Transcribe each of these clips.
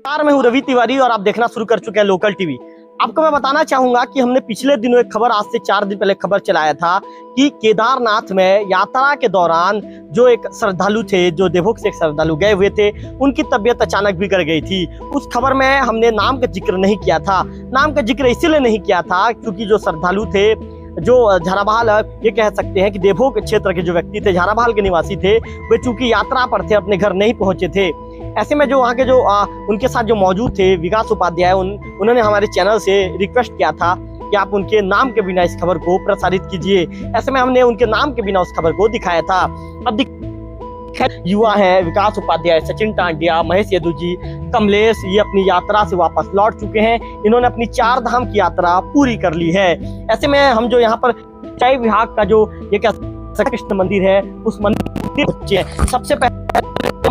नमस्कार, मैं हूँ रवि तिवारी और आप देखना शुरू कर चुके हैं लोकल टीवी। आपको मैं बताना चाहूंगा कि हमने पिछले दिनों एक खबर, आज से 4 दिन पहले खबर चलाया था कि केदारनाथ में यात्रा के दौरान जो एक श्रद्धालु थे, जो देवभोग से एक श्रद्धालु गए हुए थे, उनकी तबीयत अचानक बिगड़ गई थी। उस खबर में हमने नाम का जिक्र नहीं किया था। नाम का जिक्र इसीलिए नहीं किया था क्योंकि जो श्रद्धालु थे, जो झाराबहाल, ये कह सकते हैं कि देवभोग क्षेत्र के जो व्यक्ति थे, झाराबहाल के निवासी थे, वे चूंकि यात्रा पर थे, अपने घर नहीं पहुंचे थे। ऐसे में जो वहाँ के जो उनके साथ जो मौजूद थे विकास उपाध्याय, उन्होंने हमारे चैनल से रिक्वेस्ट किया था कि आप उनके नाम के बिना इस खबर को प्रसारित कीजिए। ऐसे में हमने उनके नाम के बिना उस खबर को दिखाया था। अब युवा हैं विकास उपाध्याय, सचिन टांडिया, महेश यदु जी, कमलेश, ये अपनी यात्रा से वापस लौट चुके हैं। इन्होंने अपनी 4 धाम की यात्रा पूरी कर ली है। ऐसे में हम जो यहाँ पर सिंचाई विभाग का जो ये क्या कृष्ण मंदिर है, उस मंदिर पहुंचे। सबसे पहले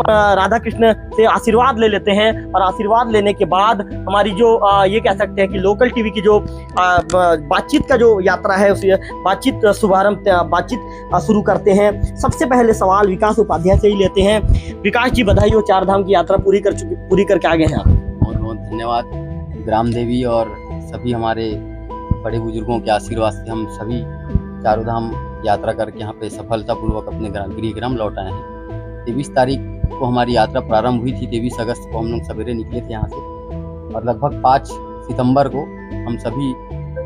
राधा कृष्ण से आशीर्वाद ले लेते हैं और आशीर्वाद लेने के बाद हमारी जो ये कह सकते हैं कि लोकल टीवी की जो बातचीत का जो यात्रा है, उस बातचीत शुरू करते हैं। सबसे पहले सवाल विकास उपाध्याय से ही लेते हैं। विकास जी, बधाई हो, 4 धाम की यात्रा पूरी करके आ गए हैं आप। बहुत बहुत धन्यवाद। ग्राम देवी और सभी हमारे बड़े बुजुर्गों के आशीर्वाद से हम सभी 4 धाम यात्रा करके यहाँ पे सफलतापूर्वक अपने गृह ग्राम लौट आए हैं। 23 तारीख को हमारी यात्रा प्रारंभ हुई थी। 23 अगस्त को हम लोग सवेरे निकले थे यहाँ से और लगभग 5 सितंबर को हम सभी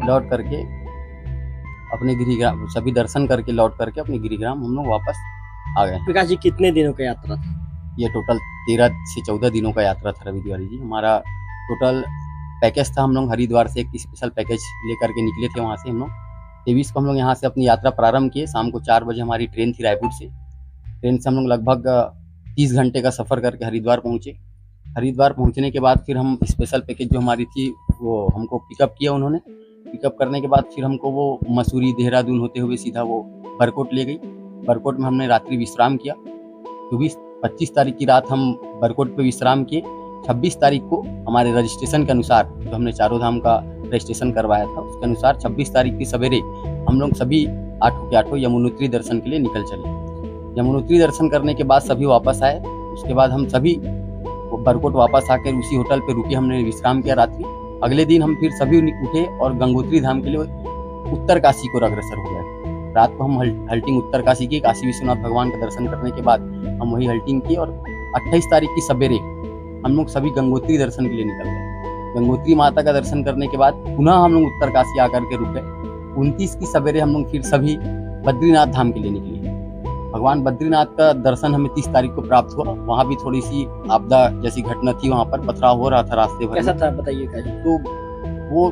लौट करके अपने गृहग्राम, सभी दर्शन करके लौट करके अपने गृहग्राम हम लोग वापस आ गए। विकास जी, कितने दिनों का यात्रा था? ये टोटल 13 से 14 दिनों का यात्रा था रवि तिवारी जी। हमारा टोटल पैकेज था, हम लोग हरिद्वार से एक स्पेशल पैकेज लेकर के निकले थे। वहाँ से हम लोग 23 को हम लोग यहाँ से अपनी यात्रा प्रारंभ किए। शाम को 4 बजे हमारी ट्रेन थी रायपुर से। ट्रेन से हम लोग लगभग 30 घंटे का सफ़र करके हरिद्वार पहुँचे। हरिद्वार पहुँचने के बाद फिर हम स्पेशल पैकेज जो हमारी थी वो हमको पिकअप किया उन्होंने। पिकअप करने के बाद फिर हमको वो मसूरी, देहरादून होते हुए सीधा वो बरकोट ले गई। बरकोट में हमने रात्रि विश्राम किया। 25 तारीख की रात हम बरकोट पे विश्राम किए। 26 तारीख को हमारे रजिस्ट्रेशन के अनुसार, जो हमने 4 धाम का रजिस्ट्रेशन करवाया था, उसके अनुसार 26 तारीख की सवेरे हम लोग सभी 8 के 8 यमुनोत्री दर्शन के लिए निकल चले। यमुनोत्री दर्शन करने के बाद सभी वापस आए। उसके बाद हम सभी बरकोट वापस आकर उसी होटल पे रुके, हमने विश्राम किया रात्रि। अगले दिन हम फिर सभी उठे और गंगोत्री धाम के लिए उत्तर काशी को अग्रसर हो गए। रात को हम हल्टिंग उत्तर काशी की, काशी विश्वनाथ भगवान का दर्शन करने के बाद हम वही हल्टिंग की और 28 तारीख की सवेरे हम लोग सभी गंगोत्री दर्शन के लिए निकल गए। गंगोत्री माता का दर्शन करने के बाद पुनः हम लोग उत्तर काशी आकर के रुके। 29 की सवेरे हम लोग फिर सभी बद्रीनाथ धाम के लिए निकले। भगवान बद्रीनाथ का दर्शन हमें 30 तारीख को प्राप्त हुआ। वहाँ भी थोड़ी सी आपदा जैसी घटना थी, वहाँ पर पथराव हो रहा था रास्ते भर। कैसा था बताइए। तो वो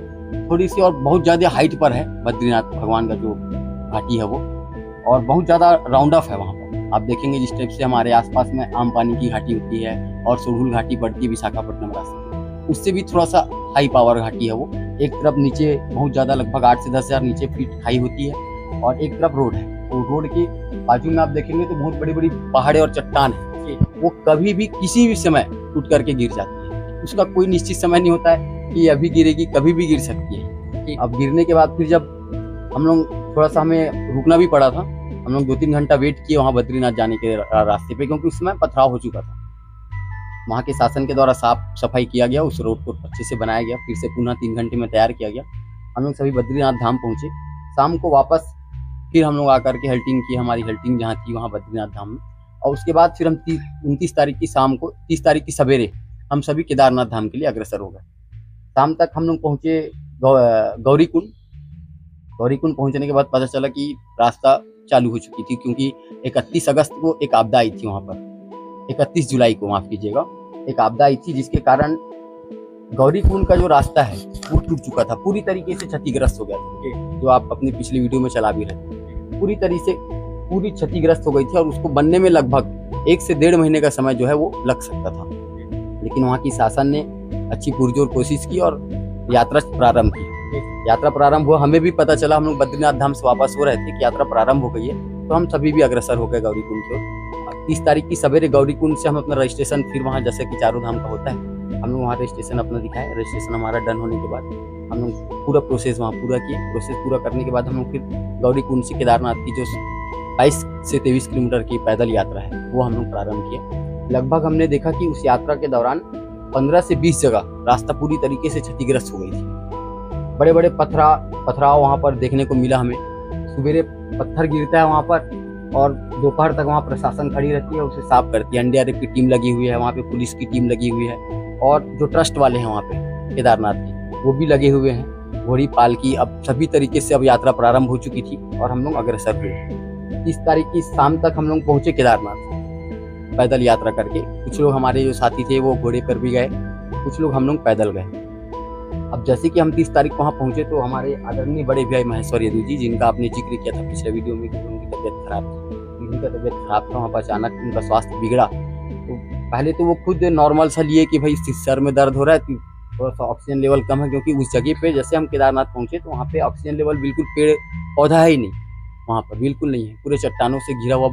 थोड़ी सी और बहुत ज़्यादा हाइट पर है बद्रीनाथ भगवान का जो घाटी है वो, और बहुत ज़्यादा राउंड ऑफ है वहाँ पर। आप देखेंगे जिस टाइप से हमारे आसपास में आम पानी की घाटी होती है और सुरहुल घाटी पड़ती है विशाखापट्टनम रास्ते, उससे भी थोड़ा सा हाई पावर घाटी है वो। एक तरफ नीचे बहुत ज़्यादा लगभग 8 से 10 हज़ार नीचे फीट खाई होती है और एक तरफ रोड है। वो रोड के बाजू में आप देखेंगे तो बहुत बड़ी बड़ी पहाड़े और चट्टान है। वो कभी भी किसी भी समय टूट करके गिर जाती है। उसका कोई निश्चित समय नहीं होता है कि अभी गिरेगी, कभी भी गिर सकती है। अब गिरने के बाद फिर जब हम लोग थोड़ा सा, हमें रुकना भी पड़ा था। हम लोग 2-3 घंटा वेट किए वहाँ बद्रीनाथ जाने के रास्ते पे, क्योंकि उस समय पथराव हो चुका था। वहाँ के शासन के द्वारा साफ सफाई किया गया, उस रोड को अच्छे से बनाया गया, फिर से पुनः 3 घंटे में तैयार किया गया। हम लोग सभी बद्रीनाथ धाम पहुँचे। शाम को वापस फिर हम लोग आकर के हल्टिंग की। हमारी हल्टिंग जहाँ थी वहाँ बद्रीनाथ धाम में। और उसके बाद फिर हम 29 तारीख की शाम को, 30 तारीख की सवेरे हम सभी केदारनाथ धाम के लिए अग्रसर हो गए। शाम तक हम लोग पहुँचे गौरीकुंड। गौरीकुंड पहुँचने के बाद पता चला कि रास्ता चालू हो चुकी थी, क्योंकि 31 अगस्त को एक आपदा आई थी वहाँ पर। 31 जुलाई को, माफ़ कीजिएगा, एक आपदा आई थी जिसके कारण गौरीकुंड का जो रास्ता है वो टूट चुका था, पूरी तरीके से क्षतिग्रस्त हो गया था। जो आप अपनी पिछली वीडियो में चला भी रहे, पूरी क्षतिग्रस्त हो गई थी और उसको बनने में लगभग 1 से 1.5 महीने का समय जो है वो लग सकता था। लेकिन वहाँ की शासन ने अच्छी पुरजोर कोशिश की और यात्रा प्रारंभ की। यात्रा प्रारंभ हुआ, हमें भी पता चला, हम लोग बद्रीनाथ धाम से वापस हो रहे थे कि यात्रा प्रारंभ हो गई है, तो हम सभी भी अग्रसर हो गए गौरीकुंड की ओर। 30 तारीख की सवेरे गौरीकुंड से हम अपना रजिस्ट्रेशन, फिर वहाँ जैसे कि 4 धाम का होता है, हम लोग वहाँ रजिस्ट्रेशन अपना दिखाया। रजिस्ट्रेशन हमारा डन होने के बाद हम लोग पूरा प्रोसेस वहाँ पूरा किए। प्रोसेस पूरा करने के बाद हम लोग फिर गौरीकुंड से केदारनाथ की जो 22 से 23 किलोमीटर की पैदल यात्रा है वो हम लोग प्रारंभ किए। लगभग हमने देखा कि उस यात्रा के दौरान 15 से 20 जगह रास्ता पूरी तरीके से क्षतिग्रस्त हो गई थी। बड़े बड़े पथराव वहाँ पर देखने को मिला हमें। सवेरे पत्थर गिरता है वहाँ पर और दोपहर तक वहाँ प्रशासन खड़ी रहती है, उसे साफ करती है। एनडीआरएफ की टीम लगी हुई है वहाँ पे, पुलिस की टीम लगी हुई है और जो ट्रस्ट वाले हैं वहाँ पे केदारनाथ के, वो भी लगे हुए हैं। घोड़ी पालकी अब सभी तरीके से अब यात्रा प्रारंभ हो चुकी थी और हम लोग अग्रसर हुए। 30 तारीख की शाम तक हम लोग पहुँचे केदारनाथ पैदल यात्रा करके। कुछ लोग हमारे जो साथी थे वो घोड़े पर भी गए, कुछ लोग हम लोग पैदल गए। अब जैसे कि हम 30 तारीख को वहाँ पहुँचे तो हमारे आदरणीय बड़े भाई महेश्वर यदु जी, जिनका आपने जिक्र किया था पिछले वीडियो में कि उनकी तबीयत खराब थी, उनका तबीयत खराब था, वहाँ पर अचानक उनका स्वास्थ्य बिगड़ा। तो पहले तो वो खुद नॉर्मल सा लिए कि भाई सर में दर्द हो रहा है, थोड़ा सा ऑक्सीजन लेवल कम है, क्योंकि उस जगह पे जैसे हम केदारनाथ पहुँचे तो वहाँ पे ऑक्सीजन लेवल बिल्कुल पेड़ पौधा है ही नहीं, वहाँ पर बिल्कुल नहीं है, पूरे चट्टानों से घिरा हुआ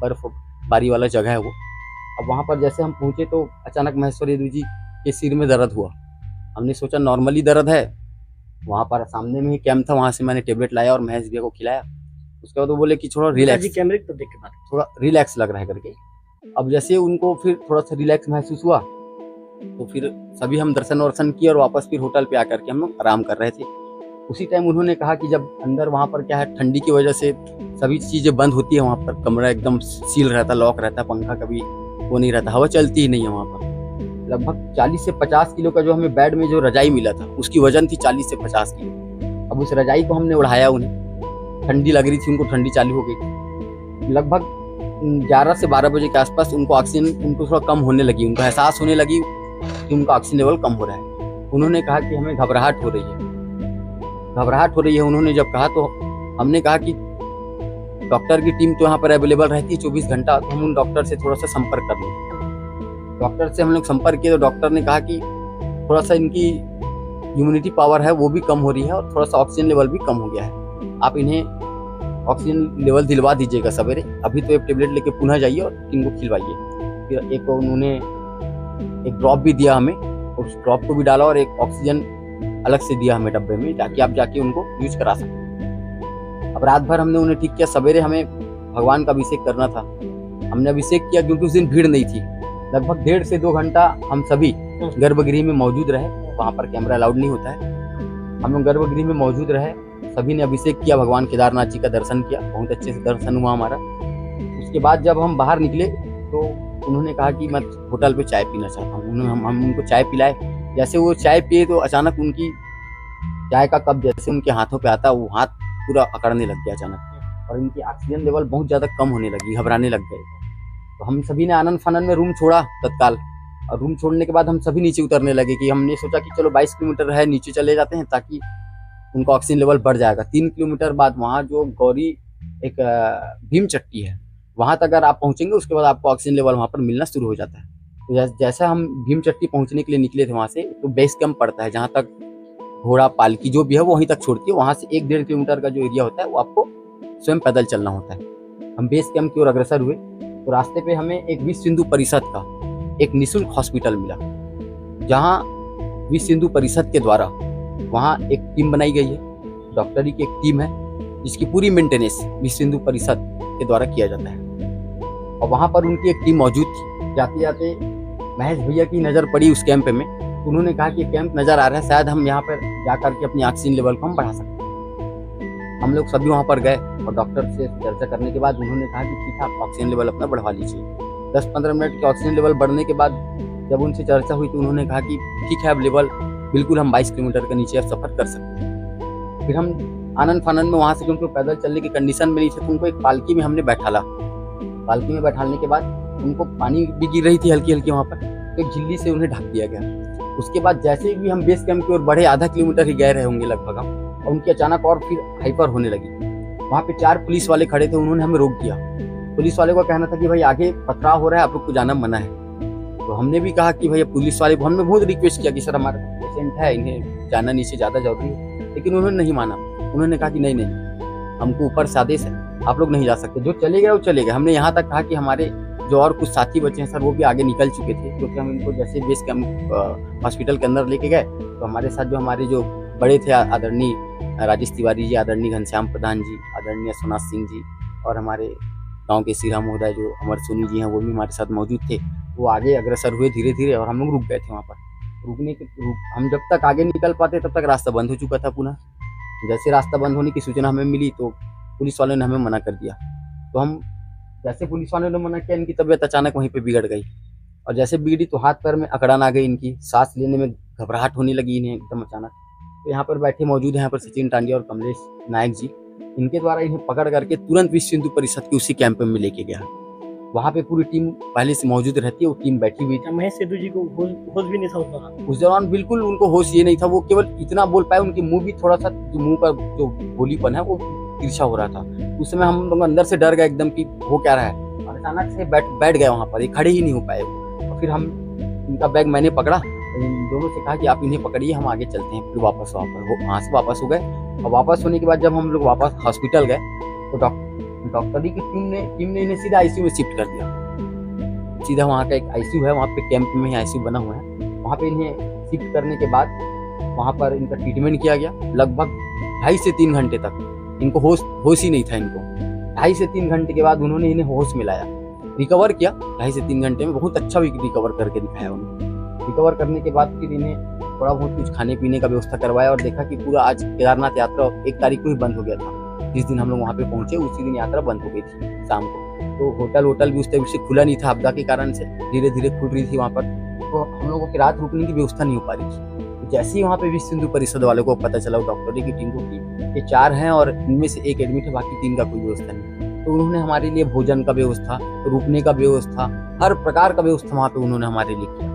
बर्फबारी वाला जगह है वो। अब वहाँ पर जैसे हम पहुँचे तो अचानक महेश्वर यदु जी के सिर में दर्द हुआ। हमने सोचा नॉर्मली दर्द है, वहाँ पर सामने में ही कैंप था, वहाँ से मैंने टेबलेट लाया और महेश भैया को खिलाया। उसके बाद वो बोले कि थोड़ा रिलैक्स, कैमरे तो देख के बात, थोड़ा रिलैक्स लग रहा है करके। अब जैसे उनको फिर थोड़ा सा रिलैक्स महसूस हुआ तो फिर सभी हम दर्शन किए और वापस फिर होटल पे आकर के हम लोग आराम कर रहे थे। उसी टाइम उन्होंने कहा कि जब अंदर वहाँ पर क्या है, ठंडी की वजह से सभी चीज़ें बंद होती है, वहाँ पर कमरा एकदम सील रहता, लॉक रहता, पंखा कभी वो नहीं रहता, हवा चलती ही नहीं है वहाँ पर। लगभग 40 से 50 किलो का जो हमें बेड में जो रजाई मिला था उसकी वजन थी 40 से 50 किलो। अब उस रजाई को हमने उड़ाया, उन्हें ठंडी लग रही थी, उनको ठंडी चालू हो गई। लगभग 11 से 12 बजे के आसपास उनको ऑक्सीजन उनको थोड़ा कम होने लगी, उनको एहसास होने लगी कि उनका ऑक्सीजन लेवल कम हो रहा है। उन्होंने कहा कि हमें घबराहट हो रही है। उन्होंने जब कहा तो हमने कहा कि डॉक्टर की टीम तो यहाँ पर अवेलेबल रहती है 24 घंटा, तो हम उन डॉक्टर से थोड़ा सा संपर्क कर लें। डॉक्टर से हम लोग संपर्क किए तो डॉक्टर ने कहा कि थोड़ा सा इनकी इम्यूनिटी पावर है वो भी कम हो रही है और थोड़ा सा ऑक्सीजन लेवल भी कम हो गया है, आप इन्हें ऑक्सीजन लेवल दिलवा दीजिएगा सवेरे, अभी तो एक टेबलेट लेके पुनः जाइए और इनको खिलवाइए। फिर एक उन्होंने एक ड्रॉप भी दिया हमें, उस ड्रॉप को भी डाला और एक ऑक्सीजन अलग से दिया हमें डब्बे में, ताकि आप जाके उनको यूज करा सकें। अब रात भर हमने उन्हें ठीक किया, सवेरे हमें भगवान का अभिषेक करना था, हमने अभिषेक किया क्योंकि उस दिन भीड़ नहीं थी। लगभग 1.5 से 2 घंटा हम सभी गर्भगृह में मौजूद रहे, वहाँ पर कैमरा अलाउड नहीं होता है। हम लोग गर्भगृह में मौजूद रहे, सभी ने अभिषेक किया, भगवान केदारनाथ जी का दर्शन किया, बहुत अच्छे से दर्शन हुआ हमारा। उसके बाद जब हम बाहर निकले तो उन्होंने कहा कि मैं होटल पे चाय पीना चाहता हूँ। हम उनको चाय पिलाए, जैसे वो चाय पिए तो अचानक उनकी चाय का कप जैसे उनके हाथों पे आता, वो हाथ पूरा अकड़ने लग गया अचानक और इनकी ऑक्सीजन लेवल बहुत ज़्यादा कम होने लगी, घबराने लग गए। तो हम सभी ने आनंद फानंद में रूम छोड़ा तत्काल, और रूम छोड़ने के बाद हम सभी नीचे उतरने लगे कि हमने सोचा कि चलो 22 किलोमीटर है, नीचे चले जाते हैं ताकि उनका ऑक्सीजन लेवल बढ़ जाएगा। 3 किलोमीटर बाद वहाँ जो गौरी एक भीम चट्टी है, वहाँ तक अगर आप पहुँचेंगे उसके बाद आपको ऑक्सीजन लेवल वहाँ पर मिलना शुरू हो जाता है। तो जैसा हम भीम चट्टी पहुँचने के लिए निकले थे वहाँ से, तो बेस कैंप पड़ता है, जहाँ तक घोड़ा पालकी जो भी है वो वहीं तक छोड़ती है, वहाँ से 1-1.5 किलोमीटर का जो एरिया होता है वो आपको स्वयं पैदल चलना होता है। हम बेस कैंप की ओर अग्रसर हुए तो रास्ते पे हमें एक विश्व हिंदू परिषद का एक निःशुल्क हॉस्पिटल मिला, जहाँ विश्व हिंदू परिषद के द्वारा वहाँ एक टीम बनाई गई है, डॉक्टरी की एक टीम है जिसकी पूरी मेंटेनेंस विश्व हिंदू परिषद के द्वारा किया जाता है। और वहाँ पर उनकी एक टीम मौजूद थी। जाते जाते महेश भैया की नज़र पड़ी उस कैंप में, तो उन्होंने कहा कि कैंप नज़र आ रहा है, शायद हम यहाँ पर जा करके अपनी ऑक्सीजन लेवल को हम बढ़ा सकते हैं। हम लोग सभी वहाँ पर गए और डॉक्टर से चर्चा करने के बाद उन्होंने कहा कि ठीक है, आप ऑक्सीजन लेवल अपना बढ़वा लीजिए। 10-15 मिनट के ऑक्सीजन लेवल बढ़ने के बाद जब उनसे चर्चा हुई तो उन्होंने कहा कि ठीक है, अब लेवल बिल्कुल हम 22 किलोमीटर के नीचे अब सफ़र कर सकते हैं। फिर हम आनंद फानंद में वहाँ से, क्योंकि पैदल चलने की कंडीशन में नहीं थे, तो उनको एक पालकी में हमने बैठाला। पालकी में बैठाने के बाद उनको पानी भी गिर रही थी हल्की हल्की वहाँ पर, तो एक झिल्ली से उन्हें ढक दिया गया। उसके बाद जैसे भी हम बेस कैंप की ओर बढ़े, आधा किलोमीटर ही गए रहे होंगे लगभग हम, और उनकी अचानक और फिर हाइपर होने लगी। वहाँ पे 4 पुलिस वाले खड़े थे, उन्होंने हमें रोक दिया। पुलिस वाले को कहना था कि भाई आगे पथराव हो रहा है, आप लोग को जाना मना है। तो हमने भी कहा कि भैया, पुलिस वाले को हमने बहुत रिक्वेस्ट किया कि सर हमारा पेशेंट है, इन्हें जाना नीचे ज़्यादा जरूरी है, लेकिन उन्होंने नहीं माना। उन्होंने कहा कि नहीं, हमको ऊपर से आदेश है, आप लोग नहीं जा सकते। जो चले गए वो चले गए। हमने यहाँ तक कहा कि हमारे जो और कुछ साथी बचे हैं सर, वो भी आगे निकल चुके थे, क्योंकि हम इनको जैसे बेस कैंप हॉस्पिटल के अंदर लेके गए तो हमारे साथ जो हमारे जो बड़े थे, आदरणीय राजेश तिवारी जी, आदरणीय घनश्याम प्रधान जी, आदरणीय सोनाथ सिंह जी, और हमारे गांव के सिरा महोदय जो अमर सोनी जी हैं, वो भी हमारे साथ मौजूद थे। वो आगे अग्रसर हुए धीरे धीरे और हम लोग रुक गए थे वहाँ पर। हम जब तक आगे निकल पाते तब तक रास्ता बंद हो चुका था पुनः। जैसे रास्ता बंद होने की सूचना हमें मिली तो पुलिस वालों ने हमें मना कर दिया। तो हम जैसे पुलिस वालों ने मना किया, इनकी तबीयत अचानक वहीं पे बिगड़ गई और जैसे बिगड़ी तो हाथ पैर में अकड़न आ गई, इनकी सांस लेने में घबराहट होने लगी इन्हें एकदम अचानक। तो यहाँ पर बैठे मौजूद हैं यहाँ पर सचिन टांडिया और कमलेश नायक जी, इनके द्वारा इन्हें पकड़ करके तुरंत विश्व हिंदू परिषद के उसी कैंप में लेके गया। वहाँ पे पूरी टीम पहले से मौजूद रहती है, वो टीम बैठी हुई थी। महेश सेठू जी को होश भी नहीं था उस दौरान, बिल्कुल उनको होश ये नहीं था। वो केवल इतना बोल पाए, उनकी मुंह भी थोड़ा सा, जो मुंह का जो बोलीपन है वो तिरछा हो रहा था। उस समय हम लोग अंदर से डर गए एकदम कि हो क्या रहा है, और अचानक से बैठ गए वहाँ पर, ये खड़े ही नहीं हो पाए। और फिर हम इनका बैग मैंने पकड़ा, इन दोनों से कहा कि आप इन्हें पकड़िए, हम आगे चलते हैं। फिर वापस वहाँ से वापस हो गए। और वापस होने के बाद जब हम लोग वापस हॉस्पिटल गए तो डॉक्टरी की टीम ने इन्हें सीधा आईसीयू में शिफ्ट कर दिया। सीधा वहाँ का एक आईसीयू है, वहाँ पे कैंप में ही आईसीयू बना हुआ है। वहाँ पे इन्हें शिफ्ट करने के बाद वहाँ पर इनका ट्रीटमेंट किया गया। लगभग 2.5 से 3 घंटे तक इनको होश ही नहीं था। इनको 2.5 से 3 घंटे के बाद उन्होंने इन्हें होश में लाया, रिकवर किया। 2.5 से 3 घंटे में बहुत अच्छा भी रिकवर करके दिखाया उन्होंने। रिकवर करने के बाद फिर इन्हें थोड़ा बहुत कुछ खाने पीने का व्यवस्था करवाया और देखा कि पूरा आज केदारनाथ यात्रा 1 तारीख को ही बंद हो गया था। जिस दिन हम लोग वहाँ पे पहुंचे उसी दिन यात्रा बंद हो गई थी शाम को। तो होटल भी उस टाइम से खुला नहीं था, आपदा के कारण से धीरे धीरे खुल रही थी वहाँ पर। तो हम लोगों की रात रुकने की व्यवस्था नहीं हो पा रही थी। तो जैसे ही वहाँ पे विश्व हिंदू परिषद वालों को पता चला, डॉक्टरी की टीम को, कि ये 4 हैं और इनमें से 1 एडमिट है, बाकी 3 का कोई व्यवस्था नहीं। तो उन्होंने हमारे लिए भोजन का व्यवस्था, रुकने का व्यवस्था, हर प्रकार का व्यवस्था वहाँ पे उन्होंने हमारे लिए किया।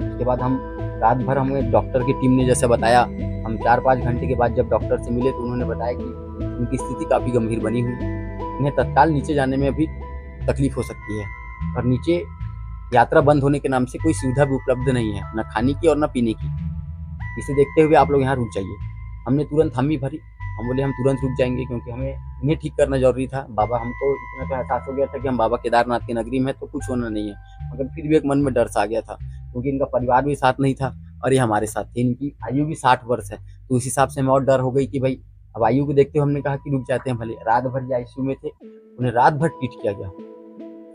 उसके बाद हम रात भर, हमें डॉक्टर की टीम ने जैसे बताया, हम 4-5 घंटे के बाद जब डॉक्टर से मिले तो उन्होंने बताया कि उनकी स्थिति काफ़ी गंभीर बनी हुई है, इन्हें तत्काल नीचे जाने में भी तकलीफ हो सकती है और नीचे यात्रा बंद होने के नाम से कोई सुविधा भी उपलब्ध नहीं है, न खाने की और न पीने की। इसे देखते हुए आप लोग यहाँ रुक जाइए। हमने तुरंत हामी भरी, हम बोले हम तुरंत रुक जाएंगे क्योंकि हमें इन्हें ठीक करना जरूरी था। बाबा, हमको इतना तो एहसास हो गया था कि हम बाबा केदारनाथ की नगरी में तो कुछ होना नहीं है, मगर फिर भी एक मन में डर सा आ गया था क्योंकि इनका परिवार भी साथ नहीं था और ये हमारे साथ थे। इनकी आयु भी 60 वर्ष है, तो उस हिसाब से हमें और डर हो गई कि भाई अब आयु को देखते हुए हमने कहा कि रुक जाते हैं भले। रात भर आईसीयू में थे, उन्हें रात भर ट्रीट किया गया।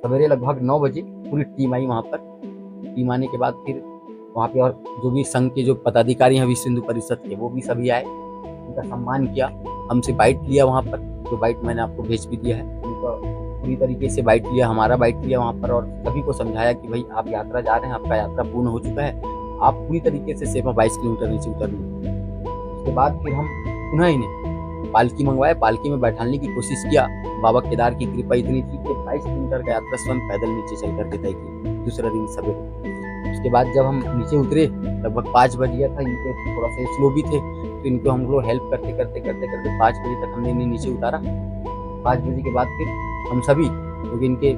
सवेरे लगभग 9 बजे पूरी टीम आई वहाँ पर। टीम आने के बाद फिर वहाँ पे और जो भी संघ के जो पदाधिकारी हैं विश्व हिंदू परिषद के, वो भी सभी आए, उनका सम्मान किया, हमसे बाइट लिया वहाँ पर। जो बाइट मैंने आपको भेज भी दिया है, उनका पूरी तरीके से बाइट लिया, हमारा बाइट लिया वहाँ पर और सभी को समझाया कि भाई आप यात्रा जा रहे हैं, आपका यात्रा पूर्ण हो चुका है, आप पूरी तरीके से सिर्फ 22 किलोमीटर नीचे उतरने। उसके बाद फिर हम पुनः इन्हें पालकी मंगवाए, पालकी में बैठाने की कोशिश किया। बाबा केदार की कृपा इतनी थी कि 22 किलोमीटर का यात्रा स्वयं पैदल नीचे चल करके तय की दूसरा दिन सवेरे। उसके बाद जब हम नीचे उतरे लगभग 5 बज गया था, इनके थोड़ा सा स्लो भी थे, तो इनको हम लोग हेल्प करते करते 5 बजे तक हमने इन्हें नीचे उतारा। 5 बजे के बाद फिर हम सभी क्योंकि इनके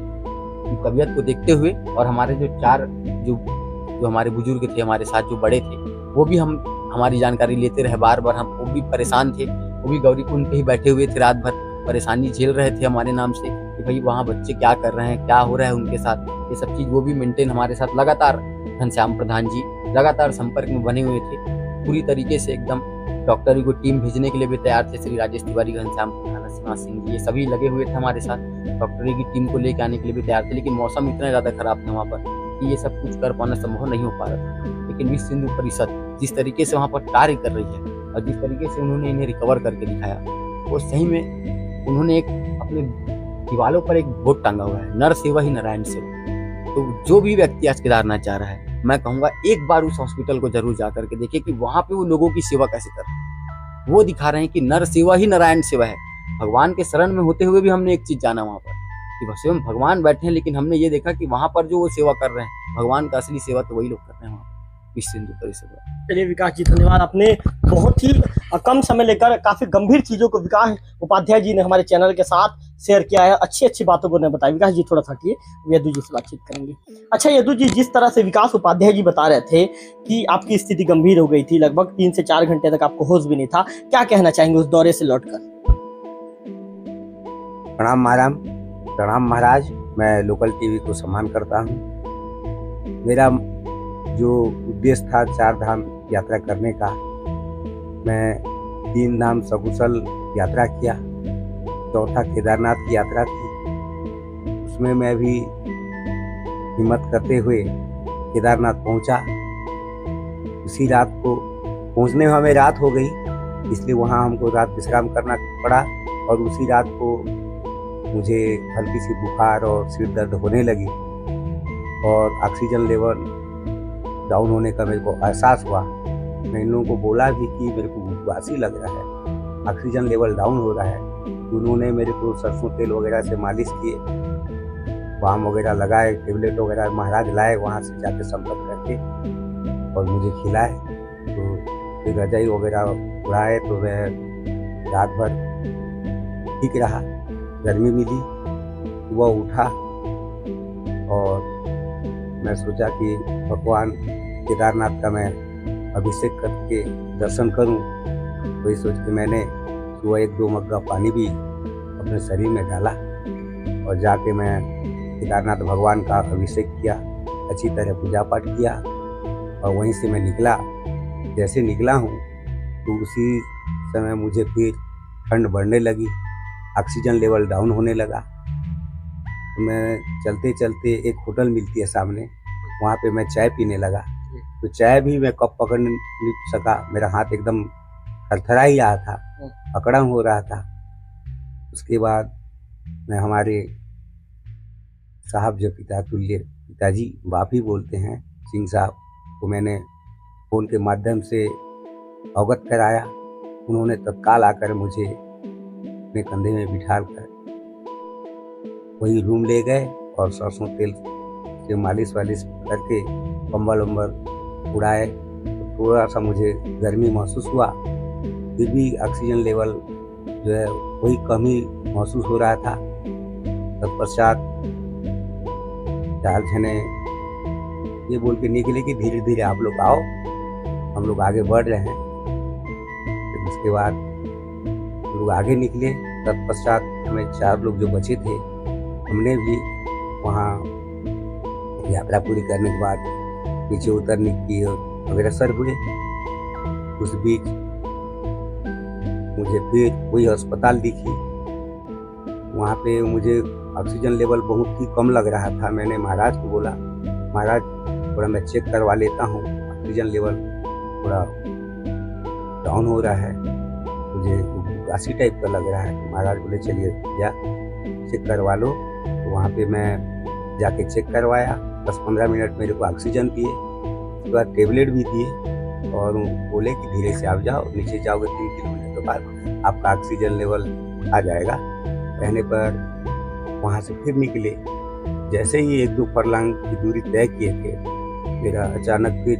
तबीयत को देखते हुए और हमारे जो 4 जो हमारे बुजुर्ग थे, हमारे साथ जो बड़े थे, वो भी हमारी जानकारी लेते रहे बार बार। हम वो भी परेशान थे, वो भी गौरी कुंड पे ही बैठे हुए थे, रात भर परेशानी झेल रहे थे हमारे नाम से कि भाई वहाँ बच्चे क्या कर रहे हैं, क्या हो रहा है उनके साथ, ये सब चीज़ वो भी मेंटेन हमारे साथ लगातार। घनश्याम प्रधान जी लगातार संपर्क में बने हुए थे, पूरी तरीके से एकदम डॉक्टरी को टीम भेजने के लिए भी तैयार थे। श्री राजेश तिवारी, घनश्याम प्रधान, सीमा सिंह जी, ये सभी लगे हुए थे हमारे साथ, डॉक्टरी की टीम को लेकर आने के लिए भी तैयार थे। लेकिन मौसम इतना ज़्यादा खराब था वहाँ पर कि ये सब कुछ कर पाना संभव नहीं हो पा रहा था। लेकिन विश्व हिंदू परिषद जिस तरीके से वहाँ पर कार्य कर रही है और जिस तरीके से उन्होंने इन्हें रिकवर करके दिखाया, वो सही में उन्होंने एक अपने दीवारों पर एक बोर्ड टांगा हुआ है, नर सेवा ही नारायण सेवा। तो जो भी व्यक्ति आज केदारनाथ जा रहा है, मैं कहूँगा एक बार उस हॉस्पिटल को जरूर जा करके देखे कि वहाँ पे वो लोगों की सेवा कैसे कर रहे हैं। वो दिखा रहे हैं कि नर सेवा ही नारायण सेवा है। भगवान के शरण में होते हुए भी हमने एक चीज जाना वहाँ पर कि स्वयं भगवान बैठे हैं, लेकिन हमने ये देखा कि वहाँ पर जो वो सेवा कर रहे हैं, भगवान का असली सेवा तो वही लोग कर रहे हैं वहाँ विश्व हिंदू परिषद। चलिए विकास जी, धन्यवाद। आपने बहुत ही कम समय लेकर काफी गंभीर चीजों को विकास उपाध्याय जी ने हमारे चैनल के साथ शेयर किया है, अच्छी अच्छी बातों को ने बताया। विकास जी थोड़ा सा हटिए, यदु जी से बातचीत करेंगे। अच्छा यदु जी, जिस तरह से विकास उपाध्याय जी बता रहे थे कि आपकी स्थिति गंभीर हो गई थी, लगभग 3 से 4 घंटे तक आपको होश भी नहीं था, क्या कहना चाहेंगे उस दौरे से लौटकर? प्रणाम महाराज, मैं लोकल टीवी को सम्मान करता हूँ। मेरा जो उद्देश्य था 4 धाम यात्रा करने का, मैं 3 धाम सकुशल यात्रा किया, 4था केदारनाथ की यात्रा थी। उसमें मैं भी हिम्मत करते हुए केदारनाथ पहुंचा। उसी रात को पहुंचने में हमें रात हो गई, इसलिए वहां हमको रात विश्राम करना पड़ा। और उसी रात को मुझे हल्की सी बुखार और सिर दर्द होने लगी और ऑक्सीजन लेवल डाउन होने का मेरे को एहसास हुआ। मैं इन लोगों को बोला भी कि मेरे को उबासी लग रहा है, ऑक्सीजन लेवल डाउन हो रहा है। उन्होंने मेरे को सरसों तेल वगैरह से मालिश किए, बाम वगैरह लगाए, टेबलेट वगैरह महाराज लाए वहाँ से जाके संपर्क करके और मुझे खिलाए। तो फिर रजाई वगैरह उड़ाए तो मैं रात भर ठीक रहा, गर्मी मिली। सुबह उठा और मैं सोचा कि भगवान केदारनाथ का मैं अभिषेक करके दर्शन करूं। वही सोच के मैंने सुबह 1-2 मग्गा पानी भी अपने शरीर में डाला और जाके मैं केदारनाथ भगवान का अभिषेक किया, अच्छी तरह पूजा पाठ किया और वहीं से मैं निकला। जैसे निकला हूँ तो उसी समय मुझे फिर ठंड बढ़ने लगी, ऑक्सीजन लेवल डाउन होने लगा। तो मैं चलते चलते एक होटल मिलती है सामने, वहाँ पे मैं चाय पीने लगा। तो चाय भी मैं कप पकड़ नहीं सका, मेरा हाथ एकदम थरथरा ही रहा था, अकड़म हो रहा था। उसके बाद मैं हमारे साहब जो पिताजी बाप ही बोलते हैं, सिंह साहब को मैंने फ़ोन के माध्यम से अवगत कराया। उन्होंने तत्काल आकर मुझे अपने कंधे में बिठा कर वही रूम ले गए और सरसों तेल से मालिश वालिश करके कंबल वम्बल उड़ाए। तो थोड़ा सा मुझे गर्मी महसूस हुआ, फिर भी ऑक्सीजन लेवल जो है वही कमी महसूस हो रहा था। तत्पश्चात 4 जने ये बोल के निकले कि धीरे धीरे आप लोग आओ, हम लोग आगे बढ़ रहे हैं। फिर उसके बाद लोग आगे निकले। तत्पश्चात हमें 4 लोग जो बचे थे, हमने भी वहाँ यात्रा पूरी करने के बाद नीचे उतरने की अग्रसर हुए। उस बीच मुझे फिर वही अस्पताल दिखी, वहाँ पे मुझे ऑक्सीजन लेवल बहुत ही कम लग रहा था। मैंने महाराज को बोला, महाराज थोड़ा मैं चेक करवा लेता हूँ, ऑक्सीजन लेवल थोड़ा डाउन हो रहा है, मुझे उदासी टाइप का लग रहा है। महाराज बोले चलिए भैया चेक करवा लो। तो वहाँ पे मैं जाके चेक करवाया, 10-15 मिनट मेरे को ऑक्सीजन दिए, उसके बाद टेबलेट भी दिए और बोले कि धीरे से आप जाओ, नीचे जाओगे 3 किलोमीटर के बाद आपका ऑक्सीजन लेवल आ जाएगा। कहने पर वहाँ से फिर निकले। जैसे ही 1-2 फरलांग की दूरी तय किए थे, मेरा अचानक फिर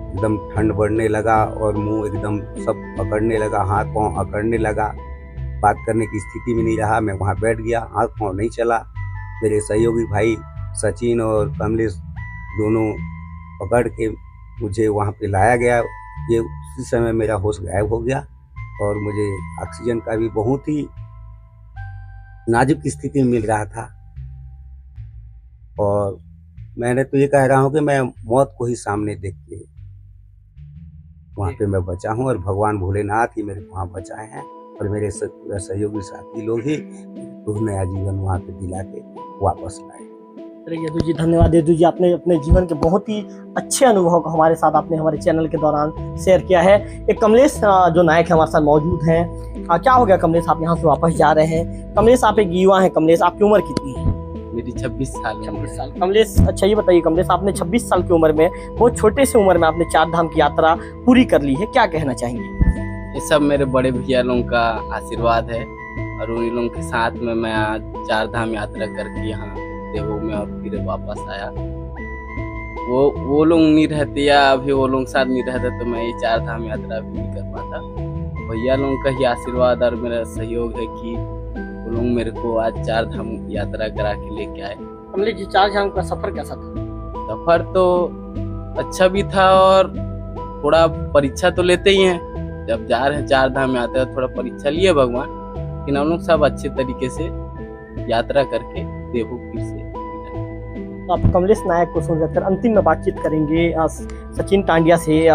एकदम ठंड बढ़ने लगा और मुंह एकदम सब अकड़ने लगा, हाथ पांव अकड़ने लगा, बात करने की स्थिति में नहीं रहा। मैं वहाँ बैठ गया, हाथ पांव नहीं चला। मेरे सहयोगी भाई सचिन और कमलेश दोनों पकड़ के मुझे वहाँ पे लाया गया। ये उसी समय मेरा होश गायब हो गया और मुझे ऑक्सीजन का भी बहुत ही नाजुक स्थिति में मिल रहा था। और मैंने तो ये कह रहा हूँ कि मैं मौत को ही सामने देख के वहाँ पे मैं बचा हूँ और भगवान भोलेनाथ ही मेरे को वहाँ बचाए हैं और मेरे सहयोगी साथी लोग ही तो नया जीवन वहाँ पे दिला के वापस लाए। यदु जी धन्यवाद। यदु जी आपने अपने जीवन के बहुत ही अच्छे अनुभव को हमारे साथ आपने हमारे चैनल के दौरान शेयर किया है। एक कमलेश जो नायक है हमारे साथ मौजूद हैं। क्या हो गया कमलेश, आप यहाँ से वापस जा रहे हैं? कमलेश आप एक युवा हैं। कमलेश आपकी उम्र कितनी है? मेरी 26 साल। 26 साल। कमलेश अच्छा ये बताइए कमलेश, आपने 26 साल की उम्र में, बहुत छोटे से उम्र में आपने 4 धाम की यात्रा पूरी कर ली है, क्या कहना चाहेंगे? ये सब मेरे बड़े भैया लोगों का आशीर्वाद है और उन्हीं लोगों के साथ में मैं आज 4 धाम यात्रा करके यहाँ देवों में और फिर वापस आया। वो लोग नहीं रहते या अभी वो लोग साथ नहीं रहते तो मैं ये 4 धाम यात्रा भी नहीं कर पाता। भैया लोगों का ही आशीर्वाद और मेरा सहयोग है कि वो लोग मेरे को आज 4 धाम यात्रा करा के लेके आए। कमलेश जी 4 धाम का सफर कैसा था? सफर तो अच्छा भी था और थोड़ा परीक्षा तो लेते ही हैं, जब जा रहे हैं 4 धाम यात्रा थोड़ा परीक्षा लिए भगवान, लेकिन हम लोग सब अच्छे तरीके से यात्रा करके देवो फिर से। तो आप कमलेश नायक को सुन कर अंतिम में बातचीत करेंगे सचिन टांडिया से।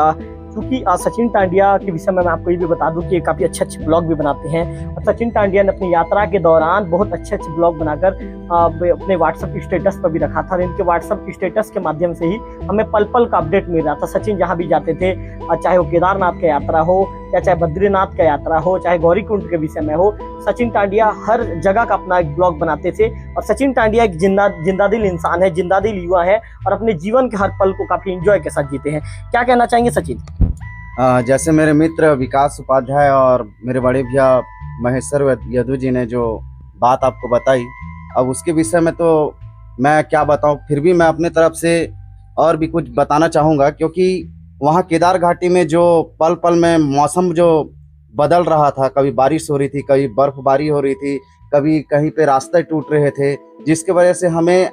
क्योंकि सचिन टांडिया के विषय में मैं आपको ये भी बता दूं कि ये काफ़ी अच्छे अच्छे ब्लॉग भी बनाते हैं और सचिन टांडिया ने अपनी यात्रा के दौरान बहुत अच्छे अच्छे ब्लॉग बनाकर अपने व्हाट्सएप स्टेटस पर भी रखा था और इनके व्हाट्सएप स्टेटस के माध्यम से ही हमें पल पल का अपडेट मिल रहा था। सचिन जहाँ भी जाते थे, चाहे वो केदारनाथ का यात्रा हो या चाहे बद्रीनाथ का यात्रा हो, चाहे गौरीकुंड के विषय में हो, सचिन टांडिया हर जगह का अपना एक ब्लॉग बनाते थे। और सचिन टांडिया एक जिंदादिल इंसान है, जिंदादिल युवा है और अपने जीवन के हर पल को काफी एंजॉय के साथ जीते हैं। क्या कहना चाहेंगे सचिन? जैसे मेरे मित्र विकास उपाध्याय और मेरे बड़े भैया महेश्वर यदु जी ने जो बात आपको बताई, अब उसके विषय में तो मैं क्या बताऊं, फिर भी मैं अपने तरफ से और भी कुछ बताना चाहूँगा। क्योंकि वहाँ केदार घाटी में जो पल पल में मौसम जो बदल रहा था, कभी बारिश हो रही थी, कभी बर्फबारी हो रही थी, कभी कहीं पे रास्ते टूट रहे थे, जिसके वजह से हमें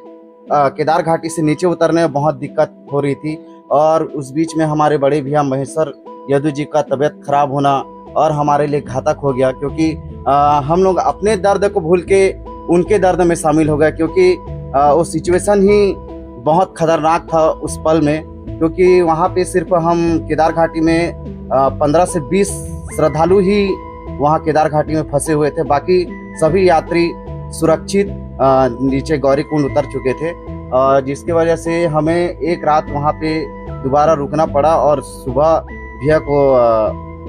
केदार घाटी से नीचे उतरने में बहुत दिक्कत हो रही थी। और उस बीच में हमारे बड़े भैया महेश्वर यदु जी का तबीयत खराब होना और हमारे लिए घातक हो गया, क्योंकि हम लोग अपने दर्द को भूल के उनके दर्द में शामिल हो गए। क्योंकि वो सिचुएशन ही बहुत खतरनाक था उस पल में। क्योंकि वहाँ पे सिर्फ हम केदार घाटी में 15 से 20 श्रद्धालु ही वहाँ केदार घाटी में फंसे हुए थे, बाकी सभी यात्री सुरक्षित नीचे गौरीकुंड उतर चुके थे। जिसकी वजह से हमें एक रात वहाँ पे दोबारा रुकना पड़ा और सुबह भैया को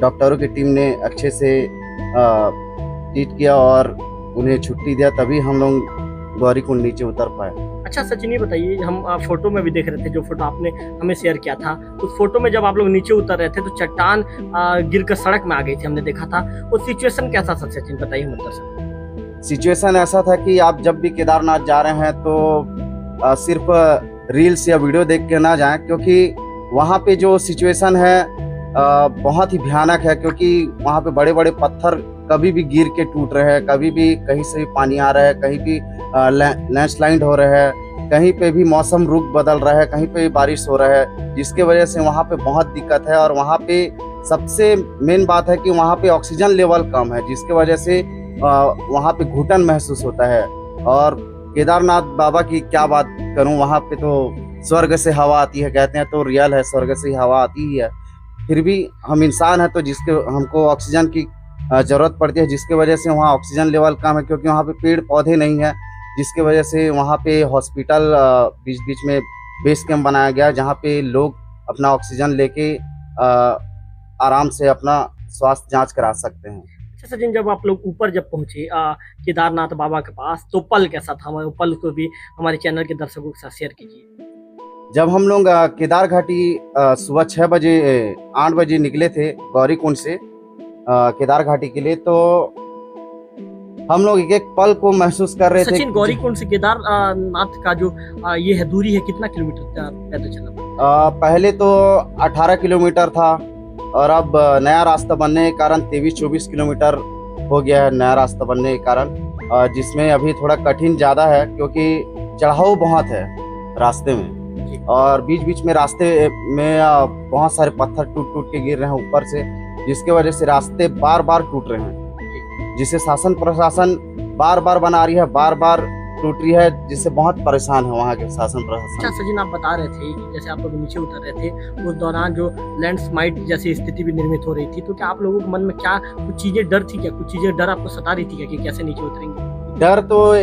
डॉक्टरों की टीम ने अच्छे से ट्रीट किया और उन्हें छुट्टी दिया, तभी हम लोग गौरीकुंड नीचे उतर पाए। अच्छा सचिन, ये बताइए, हम फोटो में भी देख रहे थे, जो फोटो आपने हमें शेयर किया था, उस फोटो में जब आप लोग नीचे उतर रहे थे तो चट्टान गिरकर सड़क में आ गई थी, हमने देखा था। वो सिचुएशन कैसा था सचिन, बताइए हम दर्शक। सिचुएशन ऐसा था कि आप जब भी केदारनाथ जा रहे हैं तो सिर्फ रील्स या वीडियो देख के ना जाएं, क्योंकि वहाँ पे जो सिचुएशन है बहुत ही भयानक है। क्योंकि वहाँ पे बड़े बड़े पत्थर कभी भी गिर के टूट रहे हैं, कभी भी कहीं से भी पानी आ रहा है, कहीं भी लैंडस्लाइड हो रहा है, कहीं पे भी मौसम रुख बदल रहा है, कहीं पे भी बारिश हो रहा है, जिसके वजह से वहाँ पे बहुत दिक्कत है। और वहाँ पे सबसे मेन बात है कि वहाँ पे ऑक्सीजन लेवल कम है, जिसके वजह से वहाँ पे घुटन महसूस होता है। और केदारनाथ बाबा की क्या बात करूँ, वहाँ पे तो स्वर्ग से हवा आती है, कहते हैं तो रियल है, स्वर्ग से हवा आती ही है। फिर भी हम इंसान हैं तो जिसके हमको ऑक्सीजन की ज़रूरत पड़ती है, जिसके वजह से वहाँ ऑक्सीजन लेवल कम है। क्योंकि वहाँ पे पेड़ पौधे नहीं है, जिसके वजह से वहाँ पे हॉस्पिटल बीच बीच में बेस कैंप बनाया गया, जहाँ पे लोग अपना ऑक्सीजन लेके आराम से अपना स्वास्थ्य जांच करा सकते हैं। अच्छा सचिन, जब आप लोग ऊपर जब पहुंचे केदारनाथ बाबा के पास, तो पल कैसा था? हमारे पल को भी हमारे चैनल के दर्शकों के साथ शेयर कीजिए। जब हम लोग केदार घाटी सुबह 8 बजे निकले थे गौरीकुंड से केदार घाटी के लिए, तो हम लोग एक एक पल को महसूस कर रहे थे। सचिन, गौरीकुंड से केदारनाथ का जो ये है दूरी है, कितना किलोमीटर पैदल चलना? पहले तो 18 किलोमीटर था और अब नया रास्ता बनने के कारण 23-24 किलोमीटर हो गया है नया रास्ता बनने के कारण, जिसमें अभी थोड़ा कठिन ज़्यादा है क्योंकि चढ़ाव बहुत है रास्ते में और बीच बीच में रास्ते में बहुत सारे पत्थर टूट टूट के गिर रहे हैं ऊपर से, जिसके वजह से रास्ते बार बार टूट रहे हैं, जिसे शासन प्रशासन बार बार बना रही है, बार बार टूट रही है, जिससे बहुत परेशान है वहाँ के शासन प्रशासन। अच्छा सचिन, आप बता रहे थे कि जैसे आप लोग नीचे उतर रहे थे उस दौरान जो लैंडस्लाइड जैसी स्थिति भी निर्मित हो रही थी, तो क्या आप लोगों के मन में क्या कुछ चीजें डर थी क्या? कुछ चीजें डर आपको सता रही थी क्या कि कैसे नीचे उतरेंगे? डर तो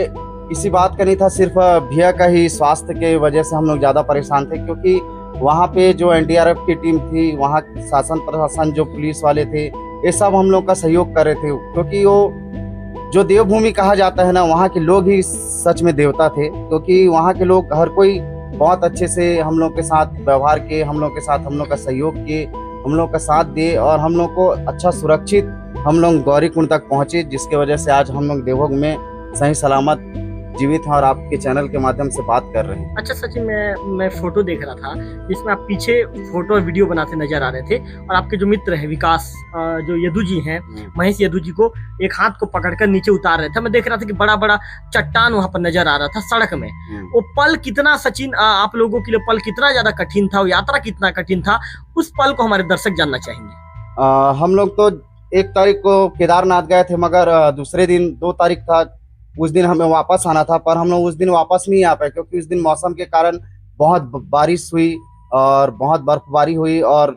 इसी बात का नहीं था, सिर्फ भैया का ही स्वास्थ्य के वजह से हम लोग ज़्यादा परेशान थे, क्योंकि वहाँ पे जो NDRF की टीम थी, वहाँ शासन प्रशासन जो पुलिस वाले थे, ये सब हम लोग का सहयोग कर रहे थे। क्योंकि वो जो देवभूमि कहा जाता है ना, वहाँ के लोग ही सच में देवता थे, क्योंकि वहाँ के लोग हर कोई बहुत अच्छे से हम लोग के साथ व्यवहार किए, हम लोग के साथ हम लोग का सहयोग किए, हम लोग का साथ दिए और हम लोग को अच्छा सुरक्षित हम लोग गौरीकुंड तक पहुँचे, जिसके वजह से आज हम लोग देवभूमि में सही सलामत जीवित हैं और आपके चैनल के माध्यम से बात कर रहे हैं। अच्छा सचिन, मैं फोटो देख रहा था जिसमें आप पीछे फोटो और वीडियो बनाते नजर आ रहे थे और आपके जो मित्र हैं विकास जो यदु जी हैं, महेश यदु जी को एक हाथ को पकड़कर नीचे उतार रहे थे। मैं देख रहा था कि बड़ा बड़ा चट्टान वहां पर नजर आ रहा था सड़क में। वो पल कितना सचिन आप लोगों के लिए पल कितना ज्यादा कठिन था, वो यात्रा कितना कठिन था, उस पल को हमारे दर्शक जानना चाहेंगे। हम लोग तो 1 तारीख को केदारनाथ गए थे, मगर दूसरे दिन 2 तारीख था, उस दिन हमें वापस आना था, पर हम लोग उस दिन वापस नहीं आ पाए क्योंकि उस दिन मौसम के कारण बहुत बारिश हुई और बहुत बर्फबारी हुई और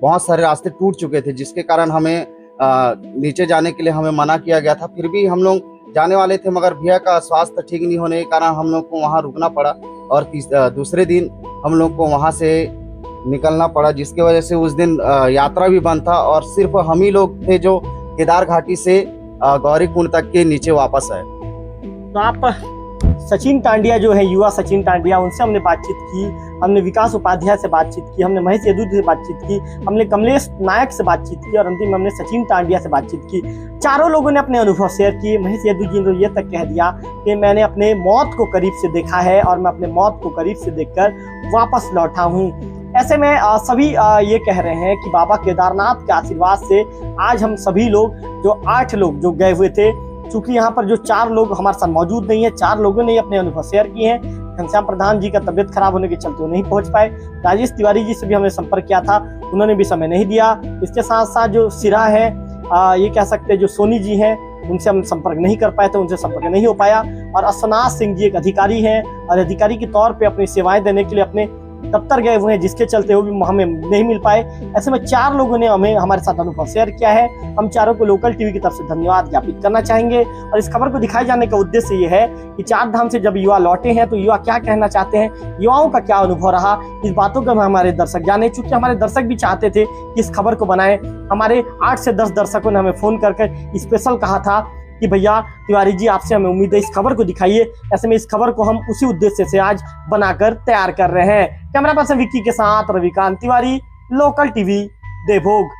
बहुत सारे रास्ते टूट चुके थे, जिसके कारण हमें नीचे जाने के लिए हमें मना किया गया था। फिर भी हम लोग जाने वाले थे, मगर भैया का स्वास्थ्य ठीक नहीं होने के कारण हम लोग को वहाँ रुकना पड़ा और दूसरे दिन हम लोग को वहाँ से निकलना पड़ा, जिसकी वजह से उस दिन यात्रा भी बंद था और सिर्फ हम ही लोग थे जो केदार घाटी से गौरीकुंड तक के नीचे वापस आए। तो आप सचिन टांडिया जो है, युवा सचिन टांडिया, उनसे हमने बातचीत की, हमने विकास उपाध्याय से बातचीत की, हमने महेश यदुजी से बातचीत की, हमने कमलेश नायक से बातचीत की और अंतिम में हमने सचिन टांडिया से बातचीत की। चारों लोगों ने अपने अनुभव शेयर किए। महेश यदुजी ने ये तक कह दिया कि मैंने अपने मौत को करीब से देखा है और मैं अपने मौत को करीब से देखकर वापस लौटा हूँ। ऐसे में सभी ये कह रहे हैं कि बाबा केदारनाथ के आशीर्वाद से आज हम सभी लोग, जो 8 लोग जो गए हुए थे, चूंकि यहाँ पर जो 4 लोग हमारे साथ मौजूद नहीं है, 4 लोगों ने अपने अनुभव शेयर किए हैं। घनश्याम प्रधान जी का तबियत खराब होने के चलते वो नहीं पहुंच पाए। राजेश तिवारी जी से भी हमने संपर्क किया था, उन्होंने भी समय नहीं दिया। इसके साथ साथ जो सिरा है, ये कह सकते हैं जो सोनी जी हैं, उनसे हम संपर्क नहीं कर पाए थे, उनसे संपर्क नहीं हो पाया। और असनाथ सिंह जी एक अधिकारी हैं और अधिकारी के तौर पे अपनी सेवाएं देने के लिए अपने दफ्तर गए हुए हैं, जिसके चलते वो भी हमें नहीं मिल पाए। ऐसे में 4 लोगों ने हमारे साथ अनुभव शेयर किया है। हम चारों को लोकल टीवी की तरफ से धन्यवाद ज्ञापित करना चाहेंगे। और इस खबर को दिखाए जाने का उद्देश्य ये है कि 4 धाम से जब युवा लौटे हैं तो युवा क्या कहना चाहते हैं, युवाओं का क्या अनुभव रहा, इस बातों को हमारे दर्शक जाने। चूंकि हमारे दर्शक भी चाहते थे कि इस खबर को बनाएं। हमारे 8 से 10 दर्शकों ने हमें फोन करके स्पेशल कहा था कि भैया तिवारी जी, आपसे हमें उम्मीद है इस खबर को दिखाइए। ऐसे में इस खबर को हम उसी उद्देश्य से आज बनाकर तैयार कर रहे हैं। कैमरा पर्सन विक्की के साथ रविकांत तिवारी, लोकल टीवी, देवभोग।